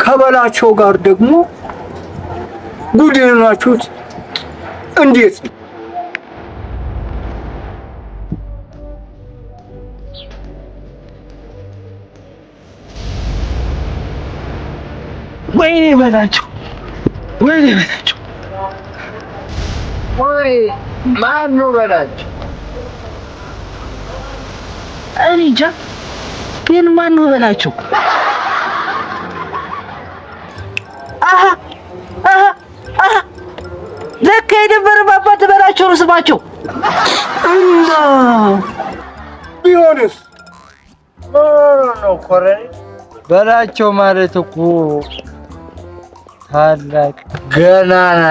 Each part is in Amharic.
ከበላቸው ጋር ደግሞ ጉድን ናችሁት። እንዴት ወይኔ በላቸው ወይ ማን ነው በላቸው? እኔ እንጃ ግን ማን ነው በላቸው? ለካ የነበረ አባት በላቸው ነው ስማቸው። እና ቢሆንስ ነው ኮረኔ በላቸው ማለት እኮ ታላቅ ገናና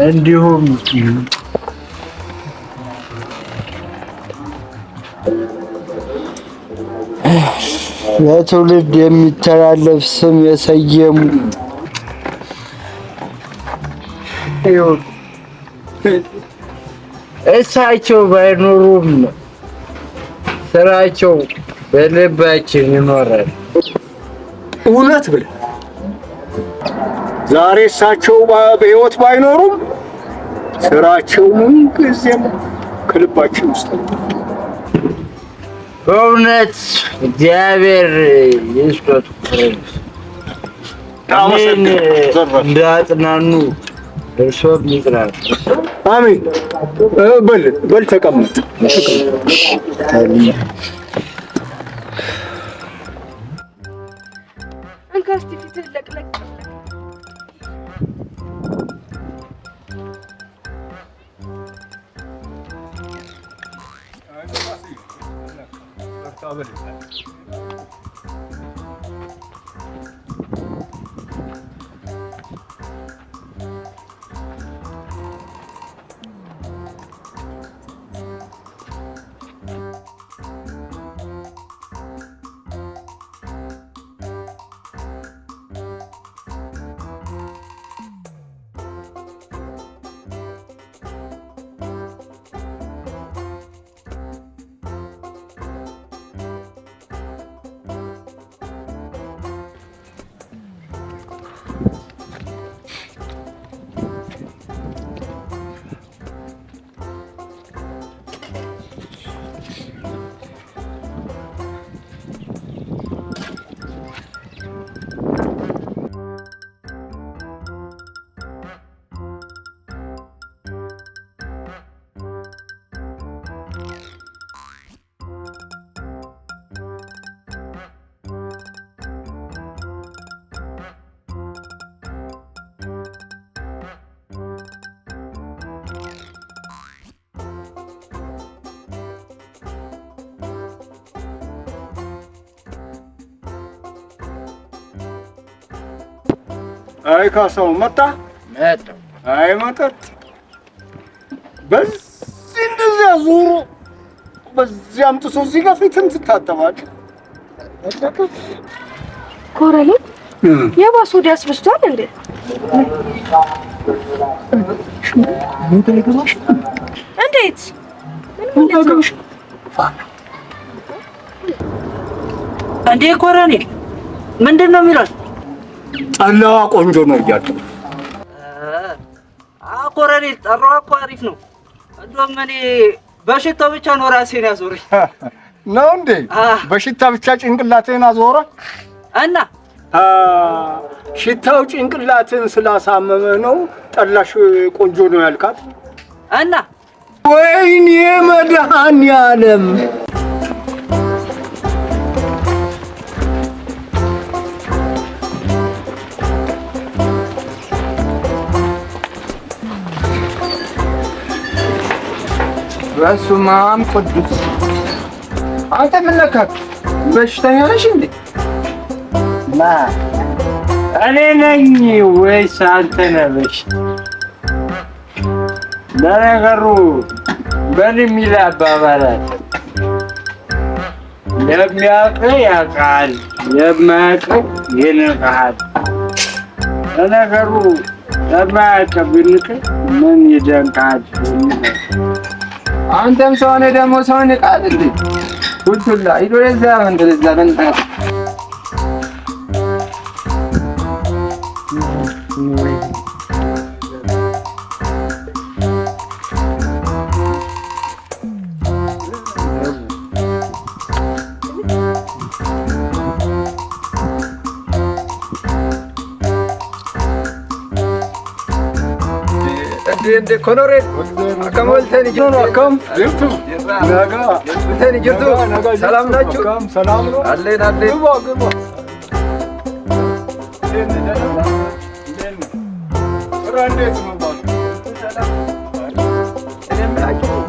እንዲሁም ለትውልድ የሚተላለፍ ስም የሰየሙ እሳቸው ባይኖሩም ስራቸው በልባችን ይኖራል። እውነት ብለህ ዛሬ እሳቸው በሕይወት ባይኖሩም ስራቸው ምንጊዜም ከልባችን ውስጥ በእውነት እግዚአብሔር ይስጦት። አሜን። እንዳጽናኑ እርሶም ይጽናኑ። አሜን። በል ተቀመጥ። እንካስቲ ፊትህ ለቅለቅ አይ ካሳው መጣ። አይ መጠጥ በዚህ እንደዚያ ዙሩ በዚህ አምጥቶ እዚህ ጋር ፊትን ትታጠባለህ። ኮረኔ የባሱ ዲያስ በስቷል እንዴ? እንዴት? ምን ማለት ነው? እንዴ ኮረኔ ምንድነው የሚለው? ጠላዋ ቆንጆ ነው እያልኩ ኮረኔል ጠራው እኮ አሪፍ ነው። እንደውም እኔ በሽታው ብቻ ነው ራሴን ያዞረኝ። ነው እንዴ? በሽታ ብቻ ጭንቅላትህን አዞረ እና ሽታው ጭንቅላትህን ስላሳመመህ ነው ጠላሽ ቆንጆ ነው ያልካት? እና ወይኔ መድኃኒዓለም በስመ አብ ቅዱስ። አንተ ምን ነካህ? በሽተኛ ነሽ እንዴ? እኔ ነኝ ወይስ አንተ ነህ? ለነገሩ በል የሚል አባባል አለ። የሚያውቅህ ያውቃል፣ የማያውቅህ ይንቅሃል። ለነገሩ ለማያውቅህ ቢንቅህ ምን ይደንቃል? አንተም ሰው ነህ ደግሞ ሰው ንቃት እንዴ? ሁላ ሂዶ ለዛ መንደዛ በእናትህ እንደ ኮሎሬል አከሞልተን ጅርቱ ሰላም ናችሁ? ሰላም ነው አለን አለን።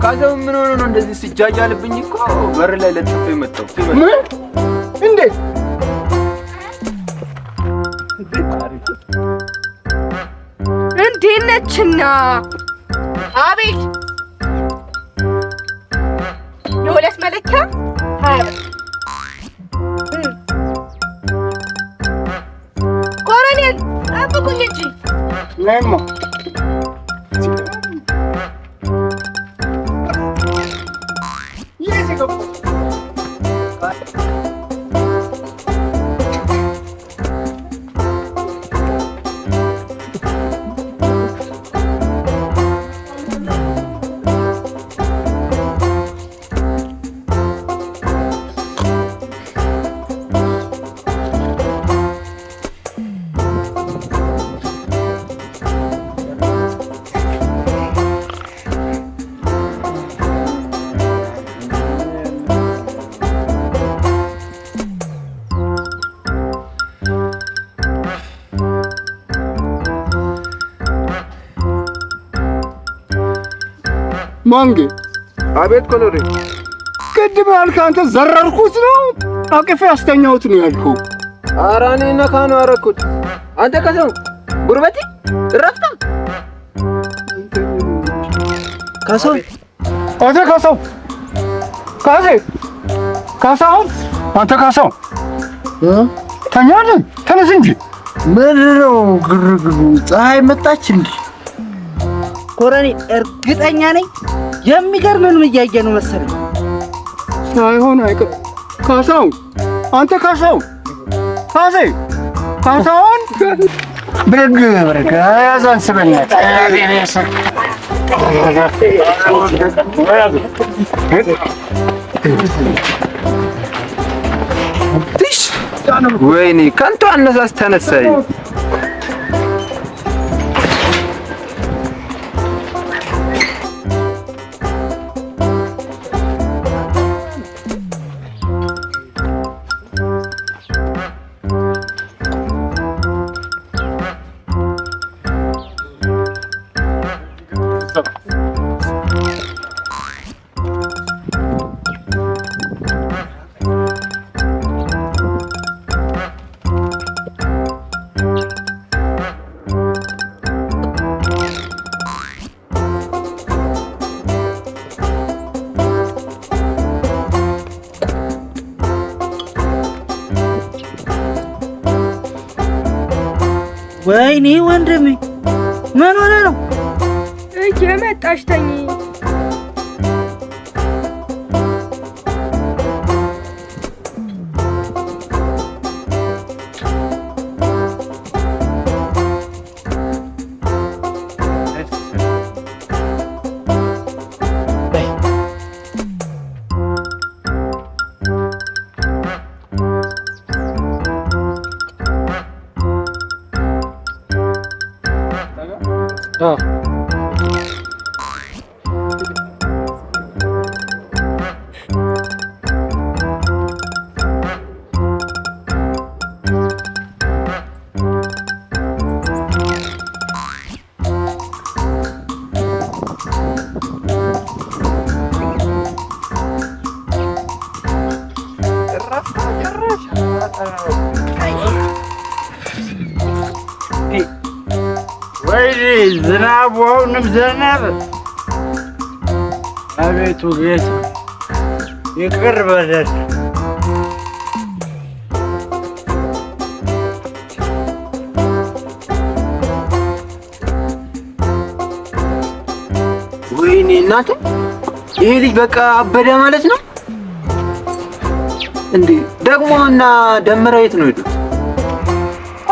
ካዘው ምን ሆነ ነው እንደዚህ ሲጃጃልብኝ እኮ በር ላይ ለጥፎ የመጣው? ምን? እንዴት? እንዴት ነችና? አቤት የሁለት መለኪያ 20 ብር። ኮሎኔል ጠብቁኝ እንጂ ነይማ ማንጌ። አቤት ኮሎሬል። ቅድም ያልከው አንተ ዘረርኩት ነው አቅፌ አስተኛሁት ነው ያልከው? ኧረ እኔ ነካ ነው ያደረኩት። አንተ ከሰው ጉርበቴ ረፍታ ካሰው አንተ ካሰው ካሰው አንተ ካሰው ተኛለህ? ተነስ እንጂ። ምንድን ነው ግርግሩ? ፀሐይ መጣች እንዴ? ኮሎኔል እርግጠኛ ነኝ የሚገርም ህልም እያየ ነው መሰለኝ። ሳይሆን አይቀር ካሳው አንተ ካሳው ካሳውን ብርግ ያዛን ስበኛት ወይኔ ከንቱ አነሳስ ተነሳኝ። ወይኔ ወንድሜ ምን ሆነ ነው? እየመጣሽ ተኝ። ወይኔ ዝናቡ አሁንም ዘነበ። አቤቱ ጌታ ይቅር በለን። ወይኔ እናቴ ይሄ ልጅ በቃ አበደ ማለት ነው እንዴ? ደግሞ እና ደምረው የት ነው የሄዱት?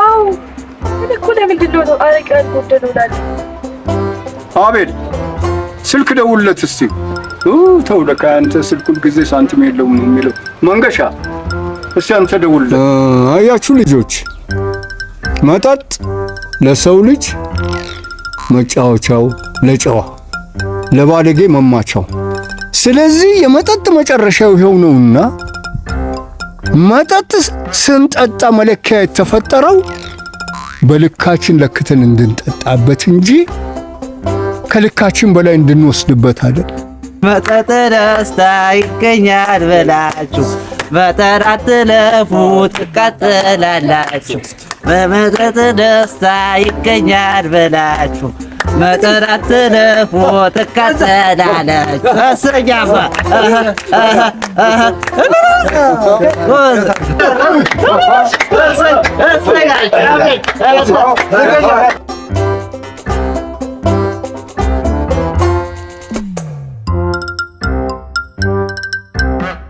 አዎ እኮ ለምንድን ነው አረቄ ያልጎደለው እላለሁ። አቤል ስልክ ደውልለት እስቲ። ተው ለካ አንተ ስልኩን ጊዜ ሳንቲም የለውም ነው የሚለው። መንገሻ እስቲ አንተ ደውልለት። አያችሁ ልጆች፣ መጠጥ ለሰው ልጅ መጫወቻው፣ ለጨዋ ለባለጌ መማቻው። ስለዚህ የመጠጥ መጨረሻው ይኸው ነውና መጠጥ ስንጠጣ መለኪያ የተፈጠረው በልካችን ለክተን እንድንጠጣበት እንጂ ከልካችን በላይ እንድንወስድበት አይደል። መጠጥ ደስታ ይገኛል ብላችሁ መጠጥ አትለፉ ትቃጠላላችሁ። በመጠጥ ደስታ ይገኛል ብላችሁ መጠጥ አትለፉ ትቃጠላላችሁ። አሰኛባ